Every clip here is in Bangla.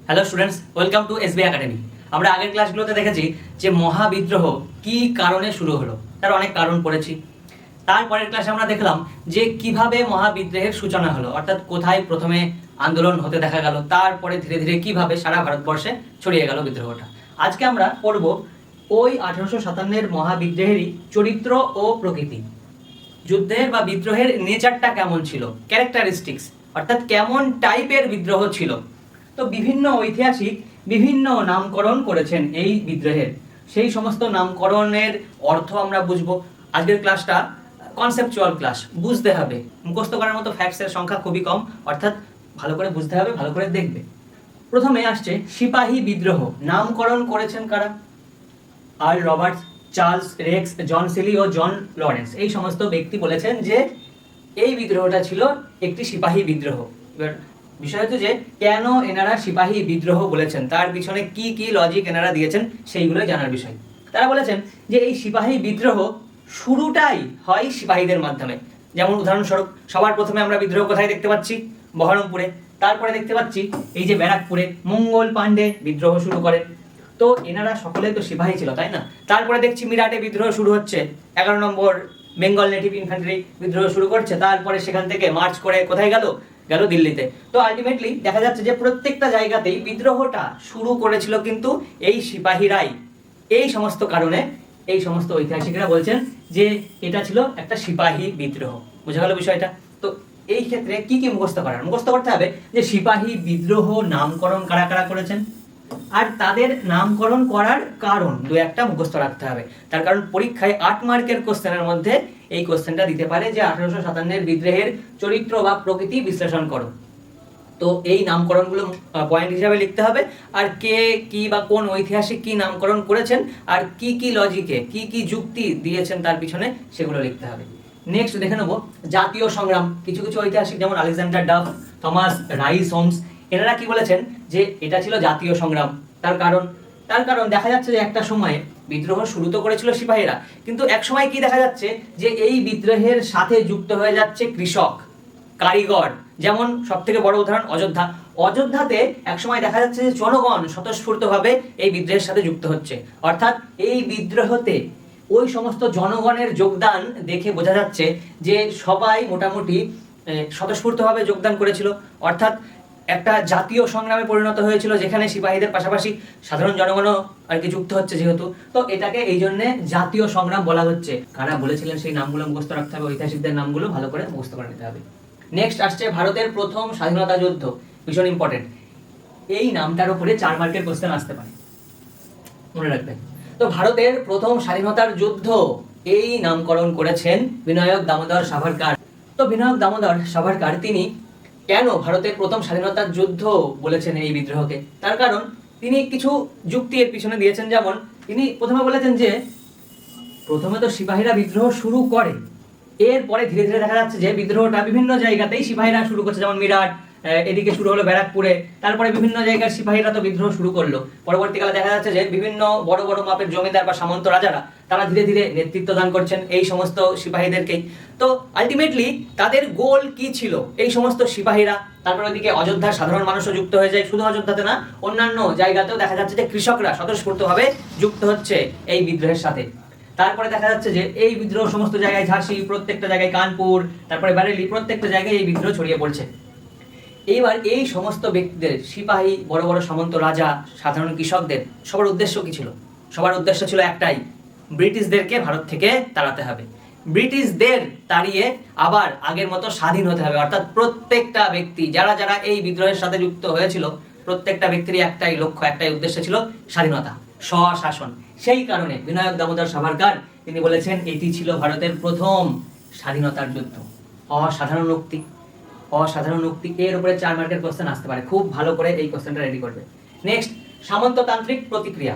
Hello students, welcome to SBI academy. আমরা আগের ক্লাসগুলোতে দেখেছি যে মহাবিদ্রোহ কি কারণে শুরু হলো, তার অনেক কারণ পড়েছি। তারপরের ক্লাসে আমরা দেখলাম যে কিভাবে মহাবিদ্রোহের সূচনা হলো, অর্থাৎ কোথায় প্রথমে আন্দোলন হতে দেখা গেল, তারপরে ধীরে ধীরে কিভাবে সারা ভারতবর্ষে ছড়িয়ে গেল বিদ্রোহটা। আজকে আমরা পড়ব ওই 1857-এর মহাবিদ্রোহেরই চরিত্র ও প্রকৃতি। যুদ্ধের বা বিদ্রোহের নেচারটা কেমন ছিল, ক্যারেক্টারিস্টিক্স, অর্থাৎ কেমন টাইপের বিদ্রোহ ছিল। তো বিভিন্ন ঐতিহাসিক বিভিন্ন নামকরণ করেছেন এই বিদ্রোহের, সেই সমস্ত নামকরণের অর্থ আমরা বুঝবো। আজকের ক্লাসটা কনসেপচুয়াল ক্লাস, বুঝতে হবে, মুখস্থ করার মতো ফ্যাক্টসের সংখ্যা খুবই কম, অর্থাৎ ভালো করে বুঝতে হবে, ভালো করে দেখবে। প্রথমে আসছে সিপাহী বিদ্রোহ। নামকরণ করেছেন কারা? আর্ল রবার্টস, চার্লস রেক্স, জন সিলি ও জন লরেন্স। এই সমস্ত ব্যক্তি বলেছেন যে এই বিদ্রোহটা ছিল একটি সিপাহী বিদ্রোহ। এবার বিষয় হচ্ছে যে কেন এনারা সিপাহী বিদ্রোহ বলেছেন, তার পিছনে কি কি লজিক এনারা দিয়েছেন সেইগুলো জানার বিষয়। তারা বলেছেন যে এই সিপাহী বিদ্রোহ শুরুটাই হয় সিপাহীদের মাধ্যমে। যেমন উদাহরণস্বরূপ সবার প্রথমে আমরা বিদ্রোহ কোথায় দেখতে পাচ্ছি? বহরমপুরে। তারপরে দেখতে পাচ্ছি এই যে ব্যারাকপুরে মঙ্গল পাণ্ডে বিদ্রোহ শুরু করেন। তো এনারা সকলেই তো সিপাহী ছিল, তাই না? তারপরে দেখছি মিরাটে বিদ্রোহ শুরু হচ্ছে, 11 নম্বর বেঙ্গল নেটিভ ইনফ্যান্ট্রি বিদ্রোহ শুরু করছে। তারপরে সেখান থেকে মার্চ করে কোথায় গেল দিল্লিতে। তো আলটিমেটলি দেখা যাচ্ছে যে প্রত্যেকটা জায়গাতেই বিদ্রোহটা শুরু করেছিল কিন্তু এই সিপাহীরাই। এই সমস্ত কারণে এই সমস্ত ঐতিহাসিকরা বলছেন যে এটা ছিল একটা সিপাহী বিদ্রোহ। বোঝা গেল বিষয়টা? তো এই ক্ষেত্রে কি কি মুখস্থ করতে হবে যে সিপাহী বিদ্রোহ নামকরণ কারা কারা করেছেন, আর তাদের নামকরণ করার কারণ দু একটা মুখস্থ রাখতে হবে। তার কারণ পরীক্ষায় 8 মার্কের কোশ্চেনের মধ্যে এই কোশ্চেনটা দিতে পারে যে 1857-এর বিদ্রোহের চরিত্র বা প্রকৃতি বিশ্লেষণ করো। তো এই নামকরণগুলো পয়েন্ট হিসাবে লিখতে হবে, আর কে কি বা কোন ঐতিহাসিক কি নামকরণ করেছেন আর কি কি লজিকে কি কি যুক্তি দিয়েছেন তার পিছনে সেগুলো লিখতে হবে। নেক্সট দেখে নেব জাতীয় সংগ্রাম। কিছু কিছু ঐতিহাসিক যেমন Alexander Duff, Thomas Rice Holmes, এনারা কি বলেছেন যে এটা ছিল জাতীয় সংগ্রাম। তার কারণ দেখা যাচ্ছে যে একটা সময়ে বিদ্রোহ শুরু তো করেছিল সিপাহীরা, কিন্তু এক সময় কি দেখা যাচ্ছে যে এই বিদ্রোহের সাথে যুক্ত হয়ে যাচ্ছে কৃষক, কারিগর। যেমন সব থেকে বড় উদাহরণ অযোধ্যাতে এক সময় দেখা যাচ্ছে যে জনগণ স্বতঃস্ফূর্তভাবে এই বিদ্রোহের সাথে যুক্ত হচ্ছে। অর্থাৎ এই বিদ্রোহতে ওই সমস্ত জনগণের যোগদান দেখে বোঝা যাচ্ছে যে সবাই মোটামুটি স্বতঃস্ফূর্তভাবে যোগদান করেছিল। অর্থাৎ একটা জাতীয় সংগ্রামে পরিণত হয়েছিল, যেখানে সিপাহীদের পাশাপাশি সাধারণ জনগণও আর কি যুক্ত হচ্ছে যেহেতু। তো এটাকে এই জন্য জাতীয় সংগ্রাম বলা হচ্ছে। কারা বলেছিলেন সেই নামগুলো মুখস্থ রাখতে হবে, ঐতিহাসিকদের নামগুলো ভালো করে মুখস্থ করে নিতে হবে। নেক্সট আসছে ভারতের প্রথম স্বাধীনতা যুদ্ধ, ভীষণ ইম্পর্টেন্ট। এই নামটার উপরে 4 মার্কের কোশ্চেন আসতে পারে, মনে রাখবেন। তো ভারতের প্রথম স্বাধীনতার যুদ্ধ এই নামকরণ করেছেন বিনায়ক দামোদর সাভারকার। তো বিনায়ক দামোদর সাভারকার তিনি কেন ভারতের প্রথম স্বাধীনতার যুদ্ধ বলেছেন এই বিদ্রোহকে, তার কারণ তিনি কিছু যুক্তি এর পিছনে দিয়েছেন। যেমন তিনি প্রথমে বলেছেন যে প্রথমে তো সিপাহীরা বিদ্রোহ শুরু করে, এরপরে ধীরে ধীরে দেখা যাচ্ছে যে বিদ্রোহটা বিভিন্ন জায়গাতেই সিপাহীরা শুরু করছে। যেমন মিরাট, এদিকে শুরু হলো ব্যারাকপুরে, তারপরে বিভিন্ন জায়গার সিপাহীরা তো বিদ্রোহ শুরু করলো। পরবর্তীকালে দেখা যাচ্ছে যে বিভিন্ন বড় বড় মাপের জমিদার বা সামন্ত রাজারা তারা ধীরে ধীরে নেতৃত্ব দান করছেন এই সমস্ত সিপাহীদেরকেই। তো আলটিমেটলি তাদের গোল কি ছিল এই সমস্ত সিপাহীরা। তারপরে ওইদিকে অযোধ্যার সাধারণ মানুষও যুক্ত হয়ে যায়, শুধু অযোধ্যাতে না অন্যান্য জায়গাতেও দেখা যাচ্ছে যে কৃষকরা স্বতঃস্ফূর্তভাবে যুক্ত হচ্ছে এই বিদ্রোহের সাথে। তারপরে দেখা যাচ্ছে যে এই বিদ্রোহ সমস্ত জায়গায়, ঝাঁসি, প্রত্যেকটা জায়গায়, কানপুর, তারপরে বারেলি, প্রত্যেকটা জায়গায় এই বিদ্রোহ ছড়িয়ে পড়ছে। এইবার এই সমস্ত ব্যক্তিদের, সিপাহী, বড় বড় সামন্ত রাজা, সাধারণ কৃষকদের সবার উদ্দেশ্য কি ছিল? সবার উদ্দেশ্য ছিল একটাই, ব্রিটিশদেরকে ভারত থেকে তাড়াতে হবে। ব্রিটিশদের তাড়িয়ে আবার আগের মতো স্বাধীন হতে হবে। অর্থাৎ প্রত্যেকটা ব্যক্তি যারা যারা এই বিদ্রোহের সাথে যুক্ত হয়েছিল প্রত্যেকটা ব্যক্তিরই একটাই লক্ষ্য, একটাই উদ্দেশ্য ছিল স্বাধীনতা, স্বশাসন। সেই কারণে বিনায়ক দামোদর সাভারকার তিনি বলেছেন এটি ছিল ভারতের প্রথম স্বাধীনতার যুদ্ধ। অসাধারণ উক্তি। এর উপরে 4 মার্কের কোশ্চেন আসতে পারে, খুব ভালো করে এই কোশ্চেনটা রেডি করবে। নেক্সট সামন্ততান্ত্রিক প্রতিক্রিয়া।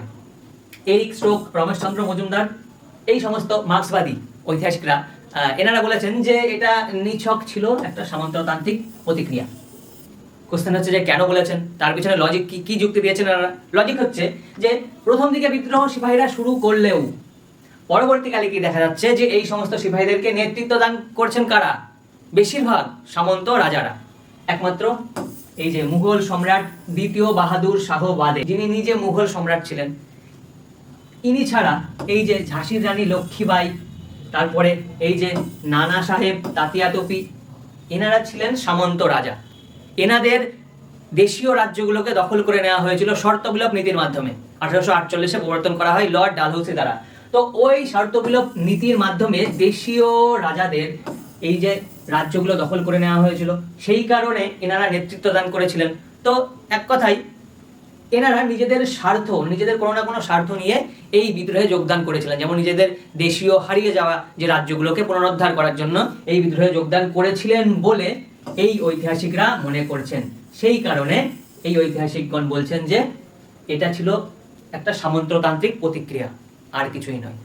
এরিক স্টোক, রমেশচন্দ্র মজুমদার, এই সমস্ত মার্ক্সবাদী ঐতিহাসিকরা এনারা বলেছেন যে এটা নিছক ছিল একটা সামন্ততান্ত্রিক প্রতিক্রিয়া। কোশ্চেন হচ্ছে যে কেন বলেছেন, তার পিছনে লজিক কি যুক্তি দিয়েছেন এনারা। লজিক হচ্ছে যে প্রথম দিকে বিদ্রোহ সিপাহীরা শুরু করলেও পরবর্তীকালে কি দেখা যাচ্ছে যে এই সমস্ত সিপাহীদেরকে নেতৃত্ব দান করছেন কারা? বেশিরভাগ সামন্ত রাজারা। একমাত্র এই যে মুঘল সম্রাট দ্বিতীয় বাহাদুর শাহ বাদে, যিনি নিজে মুঘল সম্রাট ছিলেন, ইনি ছাড়া এই যে ঝাঁসির রানী লক্ষ্মীবাই, তারপরে এই যে নানা সাহেব তাতিয়া তোপি, এনারা ছিলেন সামন্ত রাজা। এনাদের দেশীয় রাজ্যগুলোকে দখল করে নেওয়া হয়েছিল শর্তবিলোপ নীতির মাধ্যমে। 1848 প্রবর্তন করা হয় লর্ড ডালহৌসি দ্বারা। তো ওই শর্তবিলোপ নীতির মাধ্যমে দেশীয় রাজাদের এই যে রাজ্যগুলো দখল করে নেওয়া হয়েছিল, সেই কারণে এনারা নেতৃত্ব দান করেছিলেন। তো এক কথায় এনারা নিজেদের স্বার্থ, নিজেদের কোনো না কোনো স্বার্থ নিয়ে এই বিদ্রোহে যোগদান করেছিলেন। যেমন নিজেদের দেশীয় হারিয়ে যাওয়া যে রাজ্যগুলোকে পুনরুদ্ধার করার জন্য এই বিদ্রোহে যোগদান করেছিলেন বলে এই ঐতিহাসিকরা মনে করছেন। সেই কারণে এই ঐতিহাসিকগণ বলছেন যে এটা ছিল একটা সামন্ততান্ত্রিক প্রতিক্রিয়া, আর কিছুই নয়।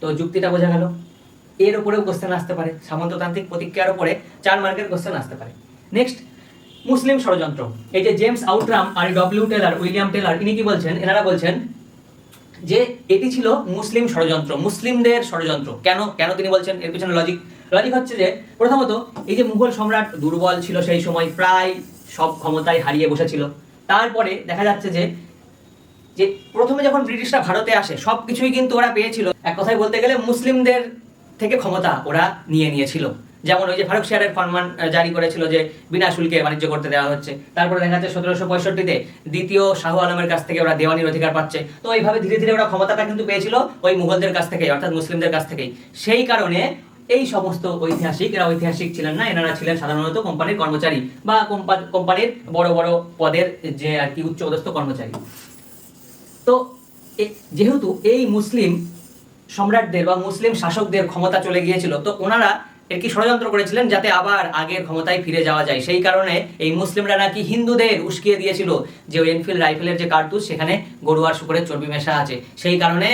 তো যুক্তিটা বোঝা গেল। এর উপরেও কোশ্চেন আসতে পারে, সামন্ততান্ত্রিক প্রতিক্রিয়ার উপরে 4 মার্কের কোশ্চেন আসতে পারে। নেক্সট, মুসলিম ষড়যন্ত্র। এই যে জেমস আউটরাম আর ডব্লিউ টেলার, উইলিয়াম টেলার, ইনি কি বলছেন? এনারা বলছেন যে এটি ছিল মুসলিম ষড়যন্ত্র, মুসলিমদের ষড়যন্ত্র। কেন কেন তিনি বলছেন? এর পিছনে লজিক হচ্ছে যে প্রথমত এই যে মুঘল সম্রাট দুর্বল ছিল, সেই সময় প্রায় সব ক্ষমতায় হারিয়ে বসেছিল। তারপরে দেখা যাচ্ছে যে প্রথমে যখন ব্রিটিশরা ভারতে আসে সব কিছুই কিন্তু ওরা পেয়েছিল। এক কথায় বলতে গেলে মুসলিমদের থেকে ক্ষমতা ওরা নিয়ে নিয়েছিল। যেমন ওই যে ফারুক শেয়ারের ফরমান জারি করেছিল যে বিনা শুল্কে বাণিজ্য করতে দেওয়া হচ্ছে। তারপরে দেখা যাচ্ছে 1765-তে দ্বিতীয় শাহ আলমের কাছ থেকে ওরা দেওয়ানির অধিকার পাচ্ছে। তো এইভাবে ধীরে ধীরে ওরা ক্ষমতাটা কিন্তু পেয়েছিল ওই মুঘলদের কাছ থেকে, অর্থাৎ মুসলিমদের কাছ থেকেই। সেই কারণে এই সমস্ত ঐতিহাসিক, এরা ঐতিহাসিক ছিলেন না, এনারা ছিলেন সাধারণত কোম্পানির কর্মচারী বা কোম্পানির বড় বড় পদের যে আর কি উচ্চ পদস্থ কর্মচারী। তো যেহেতু এই মুসলিম সম্রাটদের বা মুসলিম শাসকদের ক্ষমতা চলে গিয়েছিল, তো ওনারা এর কি ষড়যন্ত্র করেছিলেন যাতে আবার আগের ক্ষমতায় ফিরে যাওয়া যায়। সেই কারণে এই মুসলিমরা নাকি হিন্দুদের উস্কিয়ে দিয়েছিল যে ওই এনফিল্ড রাইফেলের যে কার্তুজ সেখানে গরু আর শুকরের চর্বি মেশা আছে। সেই কারণে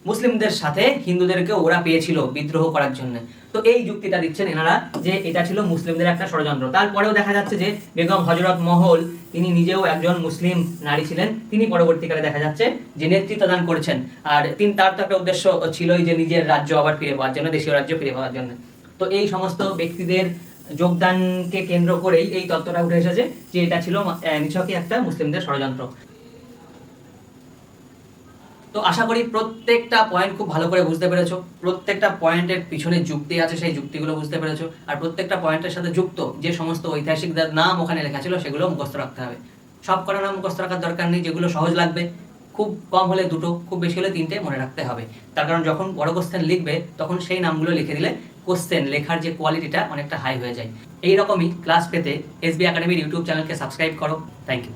মুসলিমদের সাথে হিন্দুদেরকে ওরা পেয়েছিল বিদ্রোহ করার জন্য। তো এই যুক্তিটা দিচ্ছেন এনারা যে এটা ছিল মুসলিমদের একটা ষড়যন্ত্র। তারপরেও দেখা যাচ্ছে যে বেগম হযরত মহল, তিনি নিজেও একজন মুসলিম নারী ছিলেন, তিনি পরবর্তীকালে দেখা যাচ্ছে যে নেতৃত্ব দান করেছেন। আর তার তো একটা উদ্দেশ্য ছিলই যে নিজের রাজ্য আবার ফিরে পাওয়ার জন্য, দেশীয় রাজ্য ফিরে পাওয়ার জন্য। তো এই সমস্ত ব্যক্তিদের যোগদানকে কেন্দ্র করেই এই তত্ত্বটা উঠে এসেছে যে এটা ছিল নিছকই একটা মুসলিমদের ষড়যন্ত্র। তো আশা করি প্রত্যেকটা পয়েন্ট খুব ভালো করে বুঝতে পেরেছো, প্রত্যেকটা পয়েন্টের পিছনে যুক্তি আছে, সেই যুক্তিগুলো বুঝতে পেরেছো। আর প্রত্যেকটা পয়েন্টের সাথে যুক্ত যে সমস্ত ঐতিহাসিকদের নাম ওখানে লেখা ছিল সেগুলো মুখস্থ রাখতে হবে। সব কটা নাম মুখস্থ রাখার দরকার নেই, যেগুলো সহজ লাগবে খুব কম হলে 2, খুব বেশি হলে 3টে মনে রাখতে হবে। তার কারণ যখন বড় কোশ্চেন লিখবে তখন সেই নামগুলো লিখে দিলে কোশ্চেন লেখার যে কোয়ালিটিটা অনেকটা হাই হয়ে যায়। এইরকমই ক্লাস পেতে এসবি একাডেমির ইউটিউব চ্যানেলকে সাবস্ক্রাইব করো। Thank you.